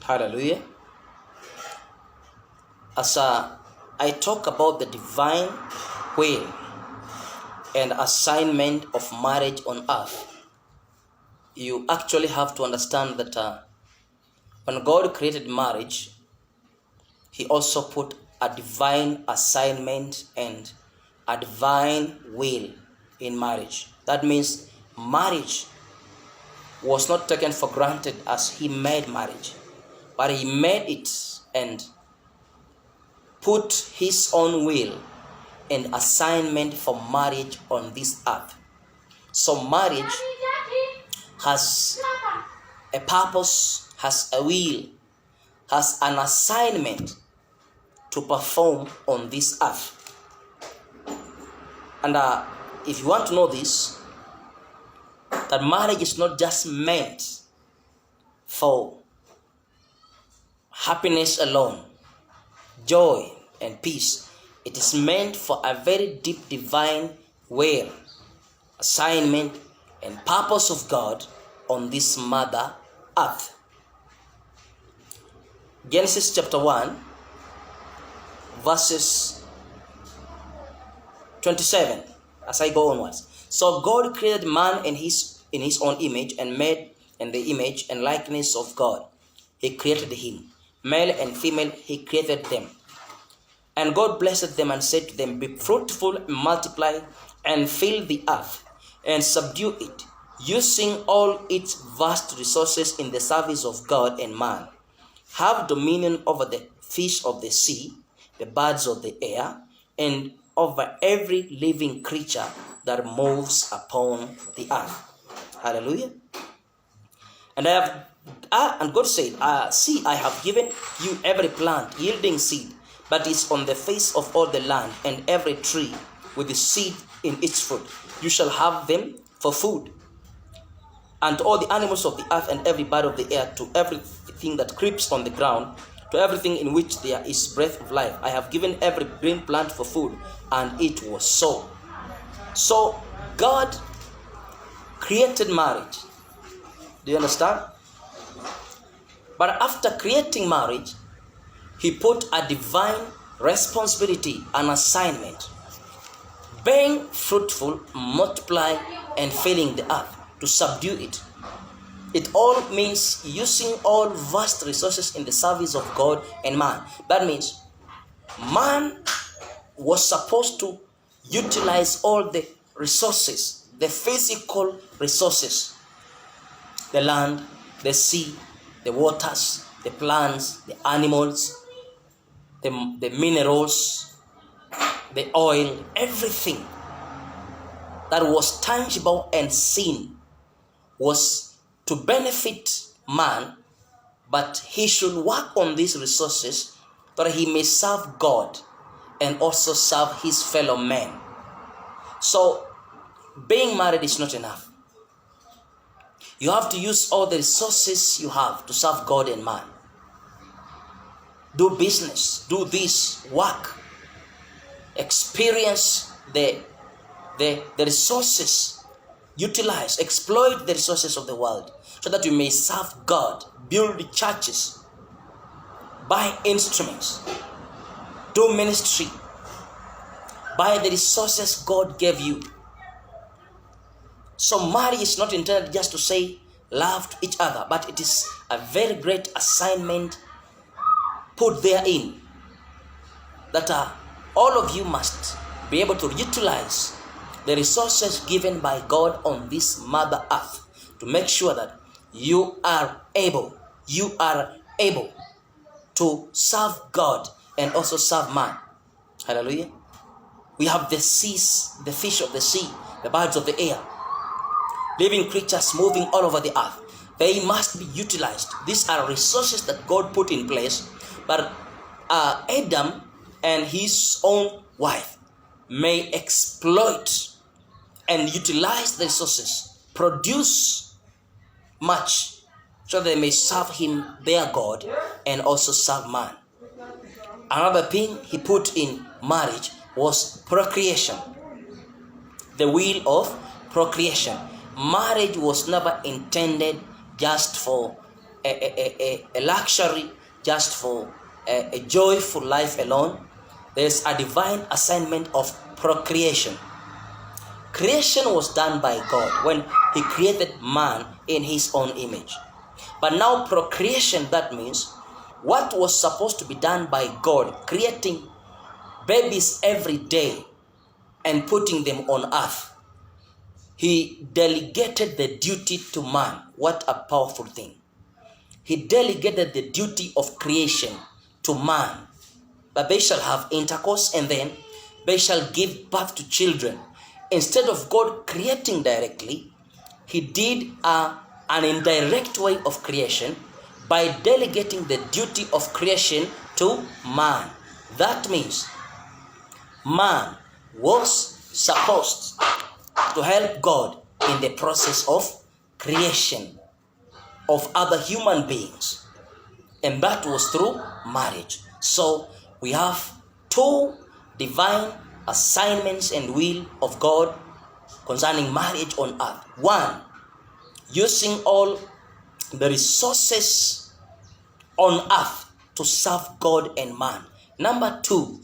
Hallelujah. As I talk about the divine will and assignment of marriage on earth, you actually have to understand that when God created marriage, He also put a divine assignment and a divine will in marriage. That means marriage was not taken for granted as He made marriage, but He made it and put His own will and assignment for marriage on this earth. So marriage has a purpose, has a will, has an assignment to perform on this earth. And if you want to know this, that marriage is not just meant for happiness alone, joy and peace. It is meant for a very deep divine will, assignment and purpose of God on this mother earth. Genesis chapter 1 verses 27, as I go onwards. So God created man in his own image, and made in the image and likeness of God He created him. Male and female He created them. And God blessed them and said to them, be fruitful, multiply, and fill the earth, and subdue it, using all its vast resources in the service of God and man. Have dominion over the fish of the sea, the birds of the air, and over every living creature that moves upon the earth. Hallelujah. And God said, see, I have given you every plant yielding seed, but is on the face of all the land, and every tree with the seed in its fruit. You shall have them for food. And all the animals of the earth, and every bird of the air, to everything that creeps on the ground, to everything in which there is breath of life. I have given every green plant for food, and it was so. So God created marriage. Do you understand? But after creating marriage, He put a divine responsibility, an assignment. Being fruitful, multiply, and filling the earth, to subdue it. It all means using all vast resources in the service of God and man. That means man was supposed to utilize all the resources, the physical resources, the land, the sea, the waters, the plants, the animals, the minerals, the oil, everything that was tangible and seen was to benefit man, but he should work on these resources that he may serve God and also serve his fellow men. So being married is not enough. You have to use all the resources you have to serve God and man. Do business, do this, work, experience the resources, utilize, exploit the resources of the world so that you may serve God, build churches, buy instruments, do ministry, buy the resources God gave you. So marriage is not intended just to say love to each other, but it is a very great assignment put therein that all of you must be able to utilize the resources given by God on this mother earth to make sure that you are able to serve God and also serve man. Hallelujah. We have the seas, the fish of the sea, the birds of the air, living creatures moving all over the earth. They must be utilized. These are resources that God put in place, but Adam and his own wife may exploit and utilize the resources, produce much, so they may serve him, their God, and also serve man. Another thing he put in marriage was procreation. The will of procreation. Marriage was never intended just for a luxury just for a joyful life alone. There's a divine assignment of procreation. Creation was done by God when He created man in His own image. But now procreation, that means what was supposed to be done by God, creating babies every day and putting them on earth, He delegated the duty to man. What a powerful thing. He delegated the duty of creation to man. But they shall have intercourse and then they shall give birth to children. Instead of God creating directly, He did an indirect way of creation by delegating the duty of creation to man. That means man was supposed to help God in the process of creation of other human beings, and that was through marriage. So we have two divine assignments and will of God concerning marriage on earth. One, using all the resources on earth to serve God and man. Number two,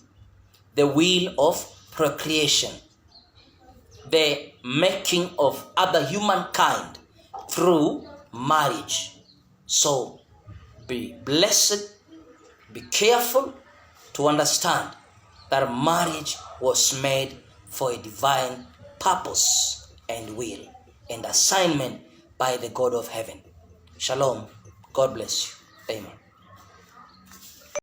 the will of procreation, the making of other humankind through marriage. So be blessed, be careful to understand that marriage was made for a divine purpose and will and assignment by the God of heaven. Shalom. God bless you. Amen.